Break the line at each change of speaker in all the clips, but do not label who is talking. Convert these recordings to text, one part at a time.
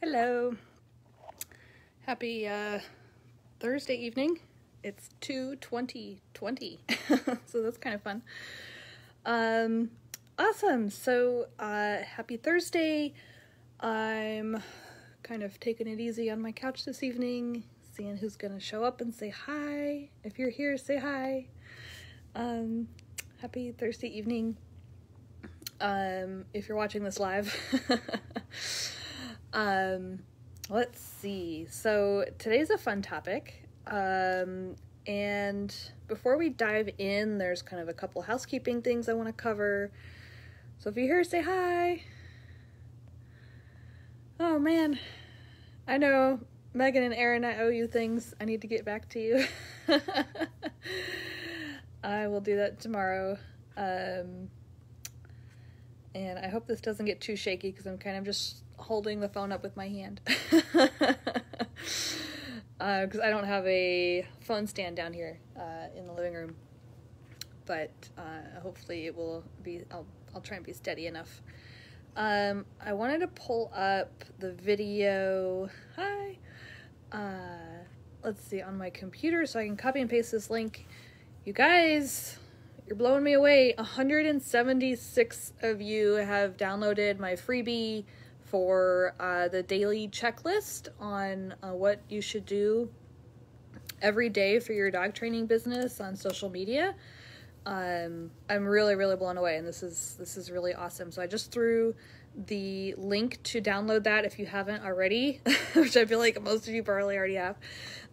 Hello. Happy Thursday evening. It's 2/20/20. So that's kind of fun. Awesome. So happy Thursday. I'm kind of taking it easy on my couch this evening, seeing who's gonna show up and say hi. If you're here, say hi. Happy Thursday evening. If you're watching this live. Let's see. So today's a fun topic. And before we dive in, there's kind of a couple housekeeping things I want to cover. So if you're here, say hi. Oh man, I know Megan and Aaron, I owe you things. I need to get back to you. I will do that tomorrow. And I hope this doesn't get too shaky because I'm kind of just holding the phone up with my hand. Because I don't have a phone stand down here in the living room. But hopefully it will be, I'll try and be steady enough. I wanted to pull up the video. Hi. Let's see, on my computer so I can copy and paste this link. You guys, you're blowing me away. 176 of you have downloaded my freebie for the daily checklist on what you should do every day for your dog training business on social media. I'm really blown away, and this is really awesome. So I just threw the link to download that if you haven't already, which I feel like most of you probably already have.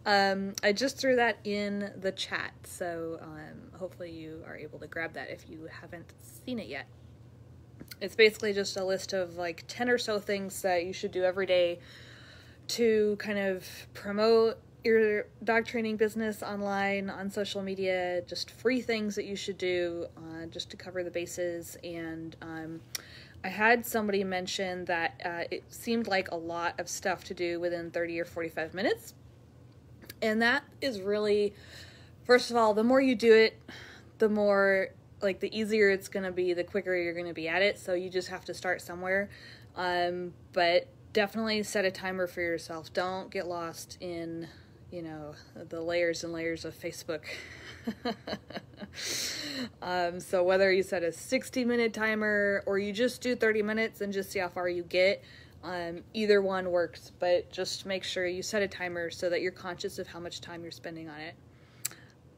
I just threw that in the chat, so hopefully you are able to grab that if you haven't seen it yet. It's basically just a list of like 10 or so things that you should do every day to kind of promote your dog training business online, on social media, just free things that you should do just to cover the bases. And I had somebody mention that it seemed like a lot of stuff to do within 30 or 45 minutes. And that is really, first of all, the more you do it, the more, like, the easier it's going to be, the quicker you're going to be at it. So you just have to start somewhere. But definitely set a timer for yourself. Don't get lost in, you know, the layers and layers of Facebook. So whether you set a 60-minute timer or you just do 30 minutes and just see how far you get, either one works, but just make sure you set a timer so that you're conscious of how much time you're spending on it.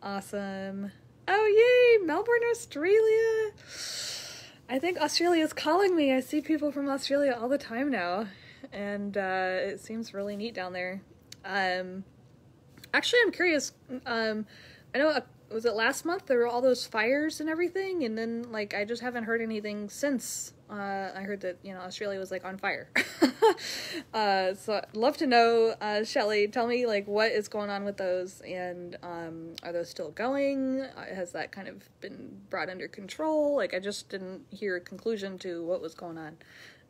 Awesome. Oh, yay, Melbourne, Australia. I think Australia's calling me. I see people from Australia all the time now, and it seems really neat down there. Actually, I'm curious. I know, was it last month there were all those fires and everything, and then, like, I just haven't heard anything since. I heard that, you know, Australia was, like, on fire. So I'd love to know, Shelly, tell me, like, what is going on with those, and are those still going? Has that kind of been brought under control? Like, I just didn't hear a conclusion to what was going on,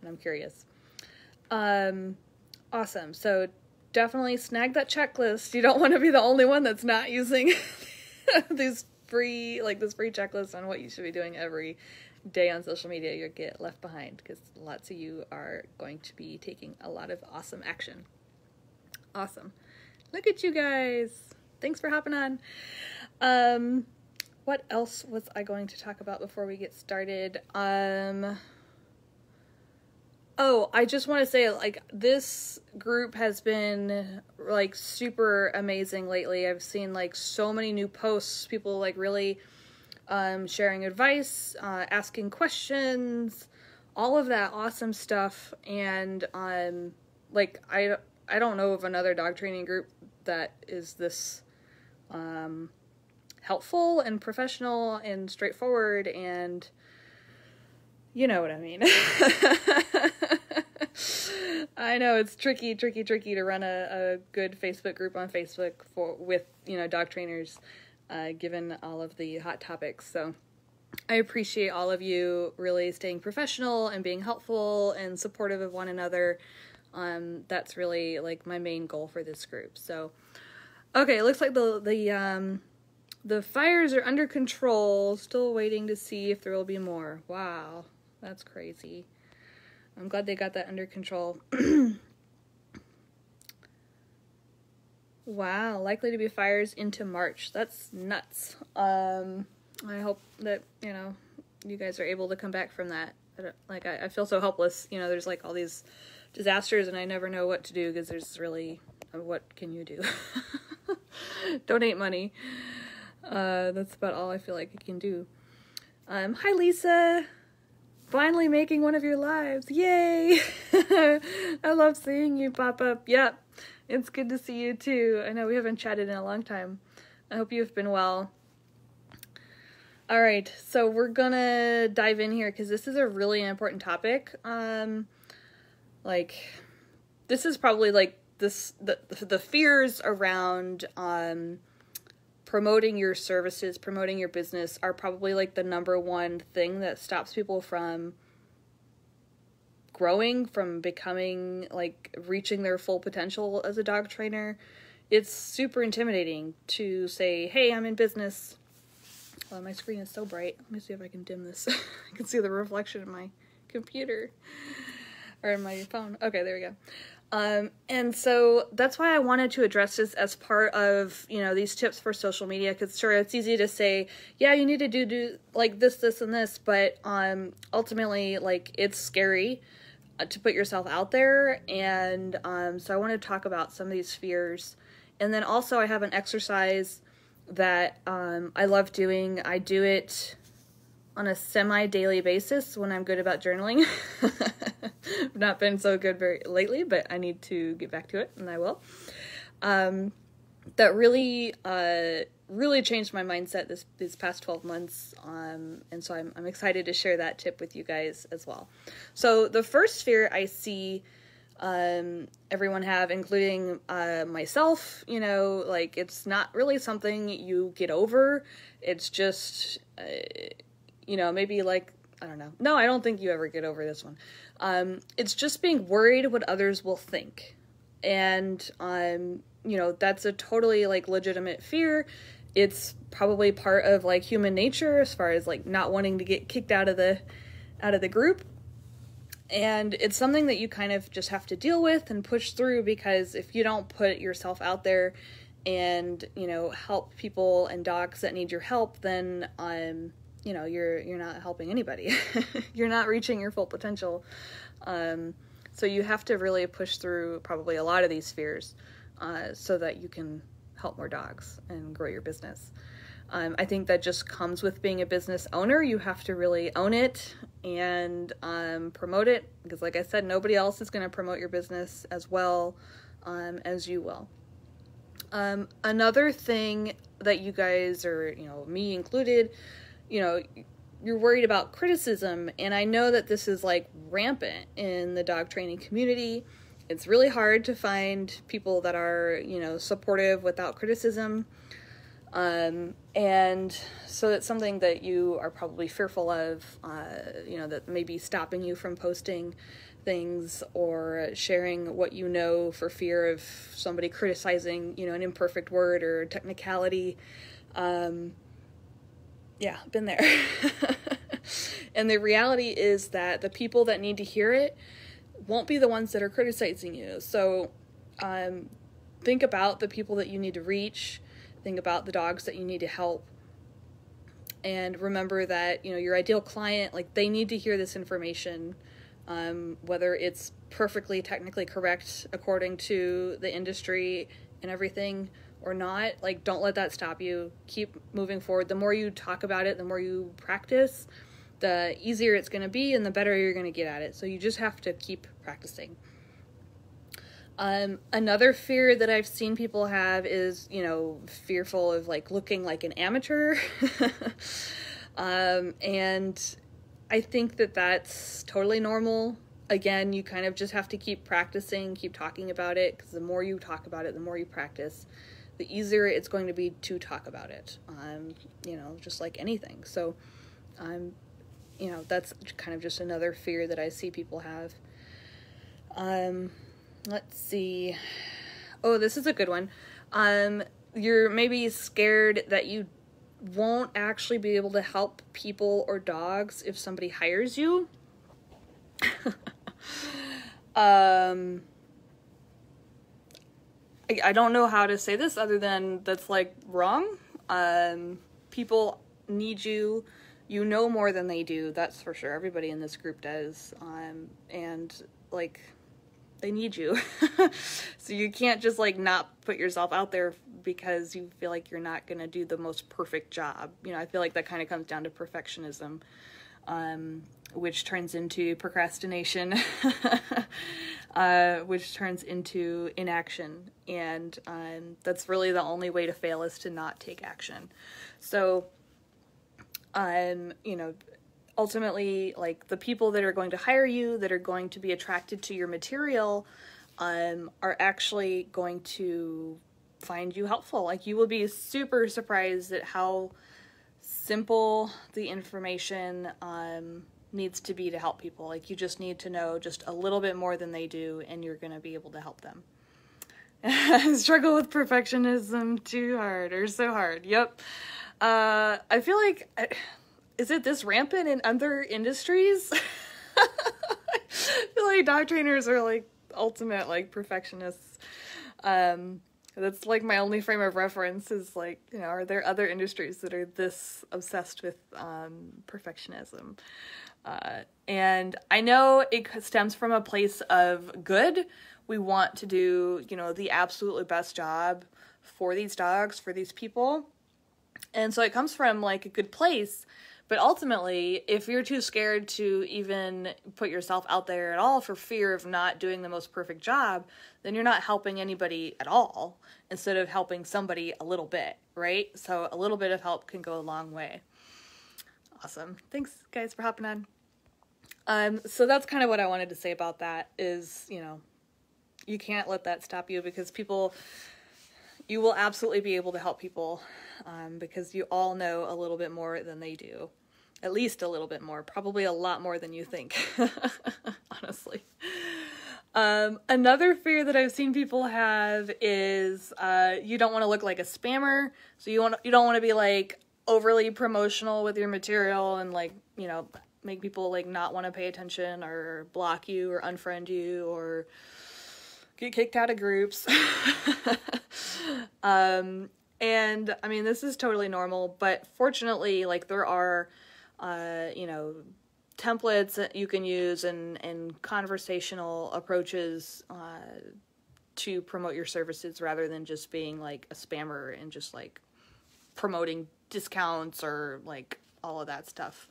and I'm curious. Awesome. So definitely snag that checklist. You don't want to be the only one that's not using this free checklist on what you should be doing every day on social media. You'll get left behind because lots of you are going to be taking a lot of awesome action. Awesome. Look at you guys. Thanks for hopping on. What else was I going to talk about before we get started? Oh, I just want to say, like, this group has been, like, super amazing lately. I've seen, like, so many new posts, people, like, really sharing advice, asking questions, all of that awesome stuff. And, like, I don't know of another dog training group that is this helpful and professional and straightforward, and you know what I mean. I know it's tricky to run a good Facebook group on Facebook with, you know, dog trainers, given all of the hot topics. So I appreciate all of you really staying professional and being helpful and supportive of one another. That's really, like, my main goal for this group. So, okay, it looks like the fires are under control. Still waiting to see if there will be more. Wow. That's crazy. I'm glad they got that under control. Wow, likely to be fires into March. That's nuts. I hope that, you guys are able to come back from that. I feel so helpless. There's like all these disasters and I never know what to do because there's really, what can you do? Donate money. That's about all I feel like I can do. Hi Lisa! Finally making one of your lives. Yay! I love seeing you pop up. Yep. It's good to see you too. I know we haven't chatted in a long time. I hope you've been well. Alright, so we're gonna dive in here because this is a really important topic. This is probably like the fears around promoting your services, promoting your business are probably like the number one thing that stops people from growing, from becoming, like, reaching their full potential as a dog trainer. It's super intimidating to say, hey, I'm in business. Oh, my screen is so bright. Let me see if I can dim this. I can see the reflection in my computer or in my phone. Okay, there we go. And so that's why I wanted to address this as part of, these tips for social media, because sure, it's easy to say, yeah, you need to do like this, and this, but ultimately, like, it's scary to put yourself out there. And so I want to talk about some of these fears. And then also I have an exercise that I love doing. I do it on a semi-daily basis when I'm good about journaling. I've not been so good very lately, but I need to get back to it, and I will. That really changed my mindset these past 12 months, and so I'm excited to share that tip with you guys as well. So the first fear I see everyone have, including myself, like, it's not really something you get over. It's just, maybe like, I don't know. No, I don't think you ever get over this one. It's just being worried what others will think. And, that's a totally, like, legitimate fear. It's probably part of, like, human nature as far as, like, not wanting to get kicked out of the group. And it's something that you kind of just have to deal with and push through, because if you don't put yourself out there and, help people and dogs that need your help, then, you're not helping anybody. You're not reaching your full potential. So you have to really push through probably a lot of these fears, so that you can help more dogs and grow your business. I think that just comes with being a business owner. You have to really own it and promote it, because like I said, nobody else is going to promote your business as well as you will. Another thing that you guys, or me included, you're worried about criticism, and I know that this is like rampant in the dog training community. It's really hard to find people that are, supportive without criticism. And so it's something that you are probably fearful of, that may be stopping you from posting things or sharing what for fear of somebody criticizing, an imperfect word or technicality. Yeah, been there. And the reality is that the people that need to hear it won't be the ones that are criticizing you. So think about the people that you need to reach. Think about the dogs that you need to help. And remember that, your ideal client, like, they need to hear this information, whether it's perfectly technically correct according to the industry and everything or not. Like, don't let that stop you. Keep moving forward. The more you talk about it, the more you practice, the easier it's going to be and the better you're going to get at it. So you just have to keep practicing. Another fear that I've seen people have is, fearful of, like, looking like an amateur. And I think that that's totally normal. Again, you kind of just have to keep practicing, keep talking about it, because the more you talk about it, the more you practice, the easier it's going to be to talk about it, just like anything. So, that's kind of just another fear that I see people have. Let's see. Oh, this is a good one. You're maybe scared that you won't actually be able to help people or dogs if somebody hires you. I don't know how to say this other than that's like wrong. People need you. You know more than they do. That's for sure. Everybody in this group does. And like, they need you. So you can't just like not put yourself out there because you feel like you're not going to do the most perfect job. You know, I feel like that kind of comes down to perfectionism, which turns into procrastination, which turns into inaction. And that's really the only way to fail, is to not take action. So, you know, ultimately, like, the people that are going to hire you, that are going to be attracted to your material, are actually going to find you helpful. Like, you will be super surprised at how simple the information needs to be to help people. Like, you just need to know just a little bit more than they do, and you're going to be able to help them. Struggle with perfectionism too hard, or so hard. Yep. I feel like, is it this rampant in other industries? I feel like dog trainers are like ultimate like perfectionists. That's like my only frame of reference is like, you know, are there other industries that are this obsessed with perfectionism? And I know it stems from a place of good. We want to do, you know, the absolutely best job for these dogs, for these people. And so it comes from like a good place. But ultimately, if you're too scared to even put yourself out there at all for fear of not doing the most perfect job, then you're not helping anybody at all, instead of helping somebody a little bit, right? So a little bit of help can go a long way. Awesome. Thanks, guys, for hopping on. So that's kind of what I wanted to say about that is, you know, you can't let that stop you, because you will absolutely be able to help people, because you all know a little bit more than they do. At least a little bit more. Probably a lot more than you think, honestly. Another fear that I've seen people have is you don't want to look like a spammer. So you don't want to be like overly promotional with your material and like, you know, make people like not want to pay attention or block you or unfriend you or get kicked out of groups. And I mean, this is totally normal, but fortunately, like, there are, you know, templates that you can use and conversational approaches, to promote your services, rather than just being like a spammer and just like promoting discounts or like all of that stuff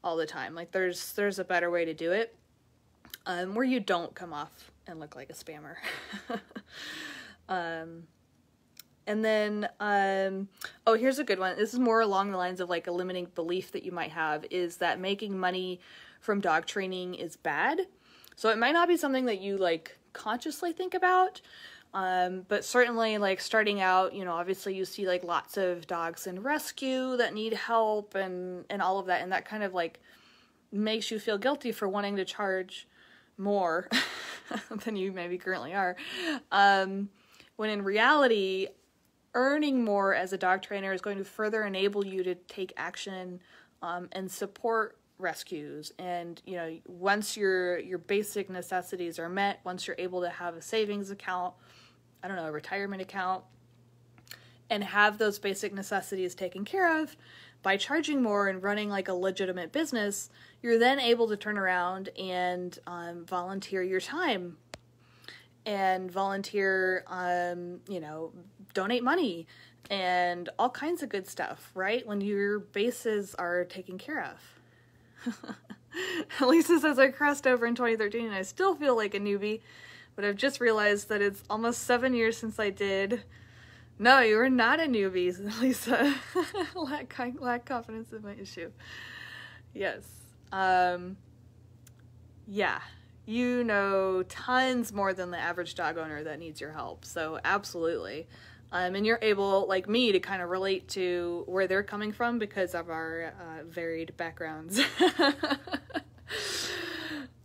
all the time. Like, there's a better way to do it, where you don't come off and look like a spammer. And then, oh, here's a good one. This is more along the lines of like a limiting belief that you might have, is that making money from dog training is bad. So it might not be something that you like consciously think about, but certainly like starting out, you know, obviously you see like lots of dogs in rescue that need help and all of that. And that kind of like makes you feel guilty for wanting to charge more than you maybe currently are. When in reality, earning more as a dog trainer is going to further enable you to take action, and support rescues. And, you know, once your basic necessities are met, once you're able to have a savings account, I don't know, a retirement account, and have those basic necessities taken care of, by charging more and running like a legitimate business, you're then able to turn around and volunteer your time and volunteer, you know, donate money and all kinds of good stuff, right? When your bases are taken care of. Lisa says, I crossed over in 2013 and I still feel like a newbie, but I've just realized that it's almost 7 years since I did. No, you are not a newbie, Lisa. lack confidence in my issue. Yes. Yeah. You know tons more than the average dog owner that needs your help. So absolutely. And you're able, like me, to kind of relate to where they're coming from because of our varied backgrounds.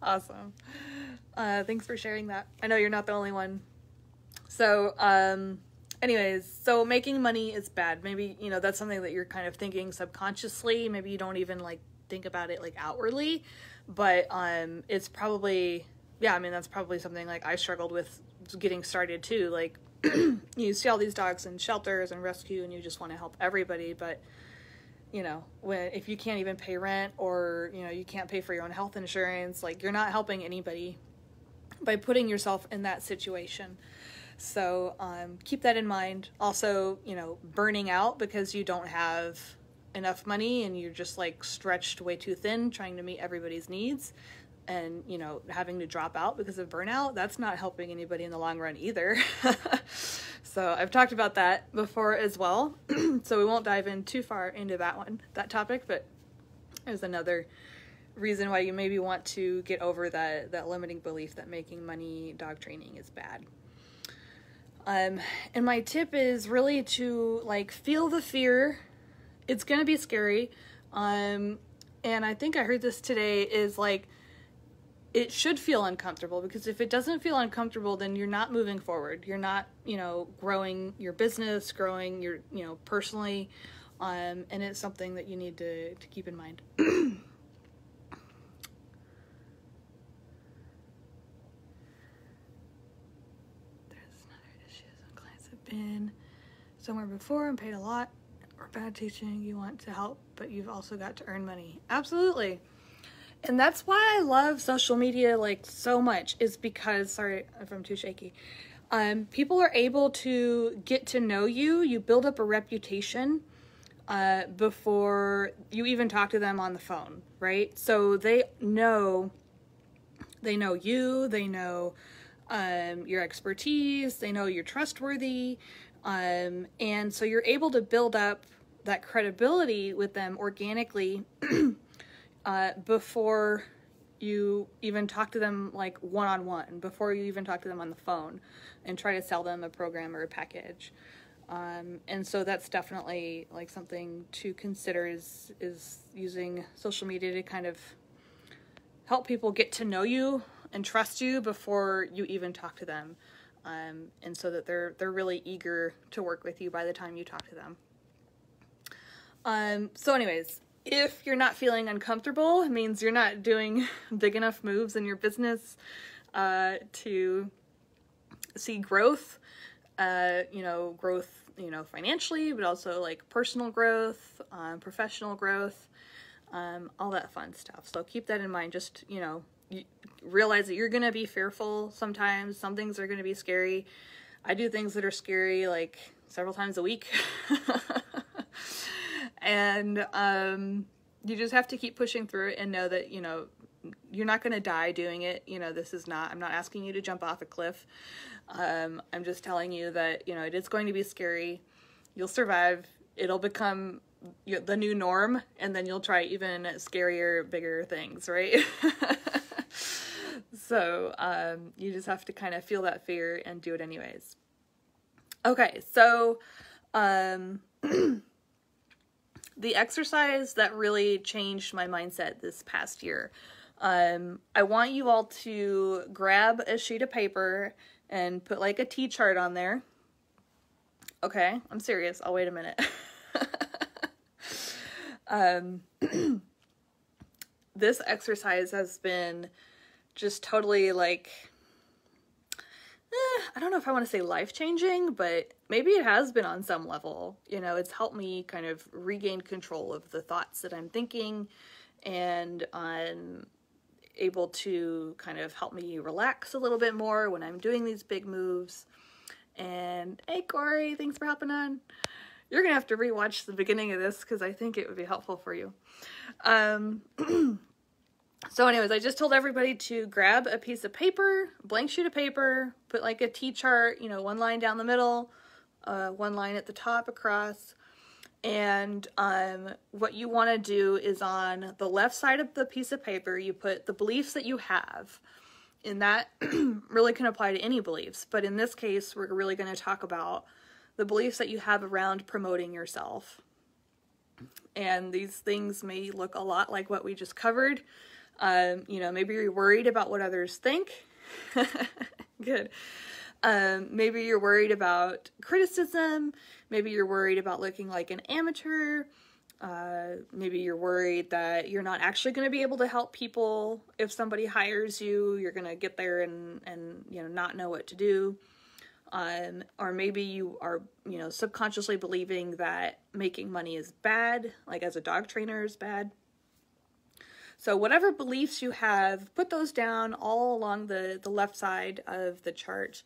Awesome. Thanks for sharing that. I know you're not the only one. So, anyways, so making money is bad. Maybe, you know, that's something that you're kind of thinking subconsciously. Maybe you don't even like think about it like outwardly, but it's probably, yeah, I mean, that's probably something like I struggled with getting started too. Like, you see all these dogs in shelters and rescue, and you just want to help everybody, but if you can't even pay rent, or you can't pay for your own health insurance, like, you're not helping anybody by putting yourself in that situation. So keep that in mind. Also, burning out because you don't have enough money and you're just like stretched way too thin trying to meet everybody's needs, and having to drop out because of burnout, that's not helping anybody in the long run either. So I've talked about that before as well. So we won't dive in too far into that topic, but there's another reason why you maybe want to get over that limiting belief that making money dog training is bad. And my tip is really to feel the fear. It's going to be scary. And I think I heard this today is it should feel uncomfortable, because if it doesn't feel uncomfortable, then you're not moving forward. You're not, growing your business, growing your, personally. And it's something that you need to keep in mind. There's another issue. Some clients have been somewhere before and paid a lot, or bad teaching. You want to help, but you've also got to earn money. Absolutely. And that's why I love social media so much, is because, sorry if I'm too shaky, people are able to get to know you. You build up a reputation before you even talk to them on the phone, right? So they know you, they know your expertise, they know you're trustworthy, and so you're able to build up that credibility with them organically before you even talk to them one-on-one, before you even talk to them on the phone and try to sell them a program or a package. And so that's definitely something to consider, is using social media to kind of help people get to know you and trust you before you even talk to them. And so that they're really eager to work with you by the time you talk to them. So anyways, if you're not feeling uncomfortable, it means you're not doing big enough moves in your business to see growth, financially, but also personal growth, professional growth, all that fun stuff. So keep that in mind. Just, you realize that you're going to be fearful sometimes. Some things are going to be scary. I do things that are scary several times a week. And you just have to keep pushing through it and know that, you're not going to die doing it. I'm not asking you to jump off a cliff. I'm just telling you that, it is going to be scary. You'll survive. It'll become the new norm, and then you'll try even scarier, bigger things, right? So you just have to kind of feel that fear and do it anyways. Okay, so the exercise that really changed my mindset this past year, I want you all to grab a sheet of paper and put a T-chart on there. Okay, I'm serious. I'll wait a minute. This exercise has been just totally I don't know if I want to say life-changing, but maybe it has been on some level. It's helped me kind of regain control of the thoughts that I'm thinking, and I'm able to kind of help me relax a little bit more when I'm doing these big moves. And hey, Corey, thanks for hopping on. You're going to have to rewatch the beginning of this because I think it would be helpful for you. So anyways, I just told everybody to grab a piece of paper, blank sheet of paper, put a T-chart, one line down the middle, one line at the top across. And what you want to do is on the left side of the piece of paper, you put the beliefs that you have. And that really can apply to any beliefs. But in this case, we're really going to talk about the beliefs that you have around promoting yourself. And these things may look a lot like what we just covered. Maybe you're worried about what others think. Good. Maybe you're worried about criticism. Maybe you're worried about looking like an amateur. Maybe you're worried that you're not actually going to be able to help people. If somebody hires you, you're going to get there and not know what to do. Or maybe you are, you know, subconsciously believing that making money is bad, like as a dog trainer is bad. So whatever beliefs you have, put those down all along the left side of the chart.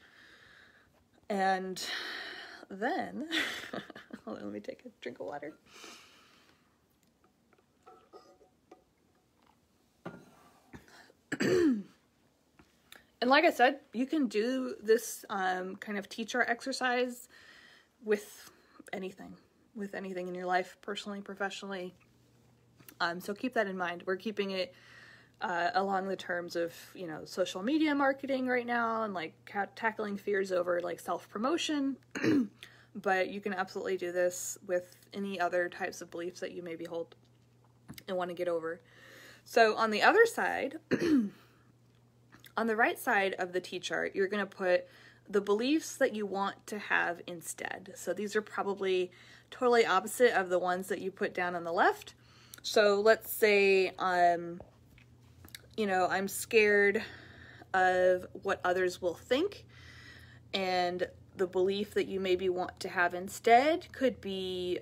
And then, hold on, let me take a drink of water. And like I said, you can do this kind of teacher exercise with anything in your life, personally, professionally. So keep that in mind. We're keeping it along the terms of, you know, social media marketing right now, and like tackling fears over like self-promotion. But you can absolutely do this with any other types of beliefs that you maybe hold and want to get over. So on the other side, on the right side of the T-chart, you're going to put the beliefs that you want to have instead. So these are probably totally opposite of the ones that you put down on the left. So let's say, you know, I'm scared of what others will think, and the belief that you maybe want to have instead could be,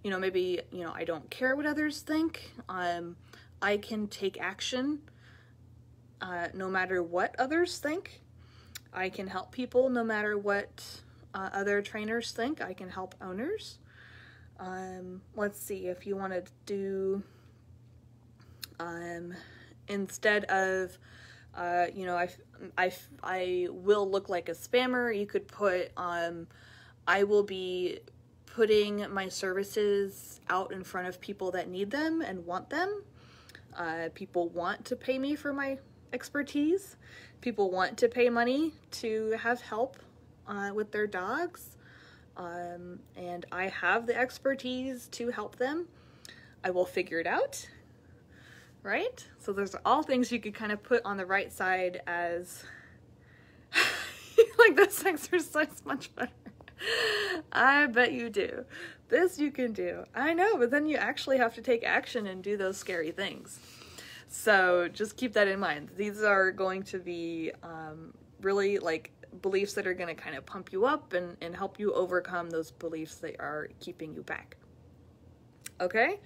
you know, maybe, you know, I don't care what others think. I can take action no matter what others think. I can help people no matter what other trainers think. I can help owners. Let's see, if you want to do, instead of, you know, I will look like a spammer, you could put, I will be putting my services out in front of people that need them and want them. People want to pay me for my expertise. People want to pay money to have help with their dogs. And I have the expertise to help them. I will figure it out. Right? So there's all things you could kind of put on the right side as like this exercise much better. I bet you do. This you can do. I know, but then you actually have to take action and do those scary things. So just keep that in mind. These are going to be really like beliefs that are going to kind of pump you up and help you overcome those beliefs that are keeping you back. Okay?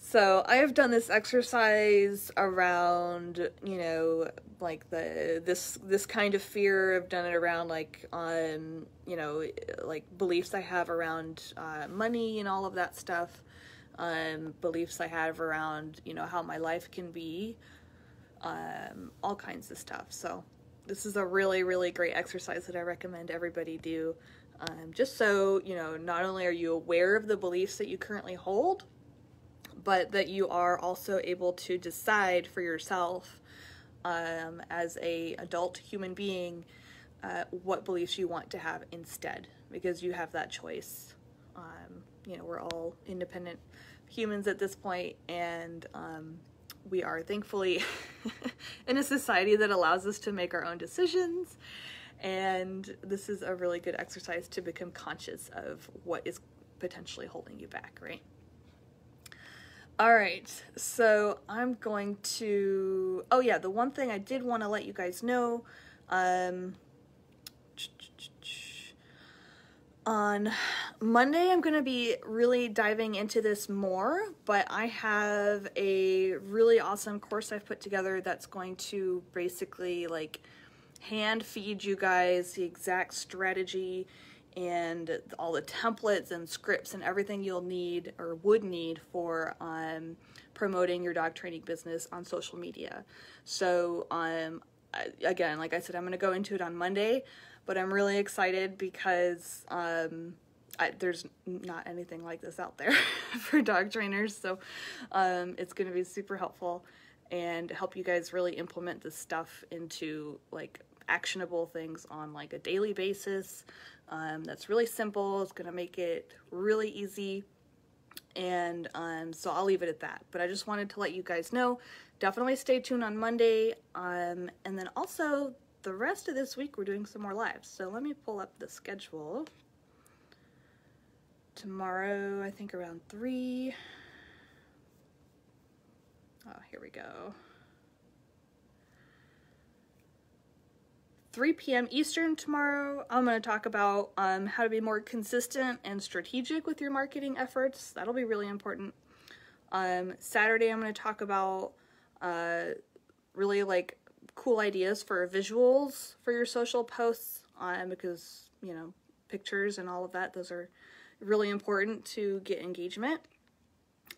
So I have done this exercise around, you know, like this kind of fear. I've done it around like you know, like beliefs I have around money and all of that stuff. Beliefs I have around, you know, how my life can be, all kinds of stuff. So this is a really, really great exercise that I recommend everybody do. Just so, you know, not only are you aware of the beliefs that you currently hold, but that you are also able to decide for yourself, as a adult human being, what beliefs you want to have instead, because you have that choice. You know, we're all independent humans at this point, and we are thankfully in a society that allows us to make our own decisions. And this is a really good exercise to become conscious of what is potentially holding you back, right? All right, so I'm going to, oh yeah, the one thing I did want to let you guys know, on Monday, I'm going to be really diving into this more, but I have a really awesome course I've put together that's going to basically like hand feed you guys the exact strategy and all the templates and scripts and everything you'll need or would need for promoting your dog training business on social media. So again, like I said, I'm going to go into it on Monday, but I'm really excited because there's not anything like this out there for dog trainers. So it's going to be super helpful and help you guys really implement this stuff into like actionable things on like a daily basis. That's really simple. It's going to make it really easy. And so I'll leave it at that. But I just wanted to let you guys know, definitely stay tuned on Monday. And then also the rest of this week, we're doing some more lives. So let me pull up the schedule. Tomorrow, I think around 3. Oh, here we go. 3 p.m. Eastern tomorrow, I'm going to talk about how to be more consistent and strategic with your marketing efforts. That'll be really important. Saturday, I'm going to talk about really like cool ideas for visuals for your social posts, because, you know, pictures and all of that, those are really important to get engagement.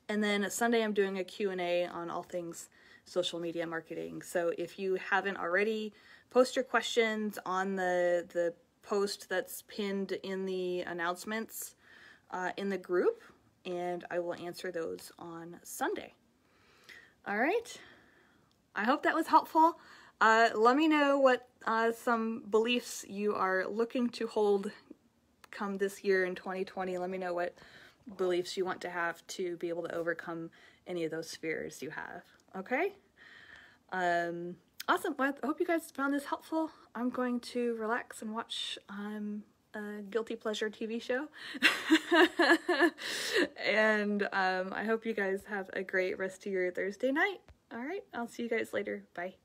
And then Sunday, I'm doing a Q&A on all things social media marketing. So if you haven't already, post your questions on the post that's pinned in the announcements in the group, and I will answer those on Sunday. All right. I hope that was helpful. Let me know what some beliefs you are looking to hold come this year in 2020. Let me know what beliefs you want to have to be able to overcome any of those fears you have. Okay? Awesome. Well, I hope you guys found this helpful. I'm going to relax and watch a guilty pleasure TV show. And I hope you guys have a great rest of your Thursday night. All right, I'll see you guys later. Bye.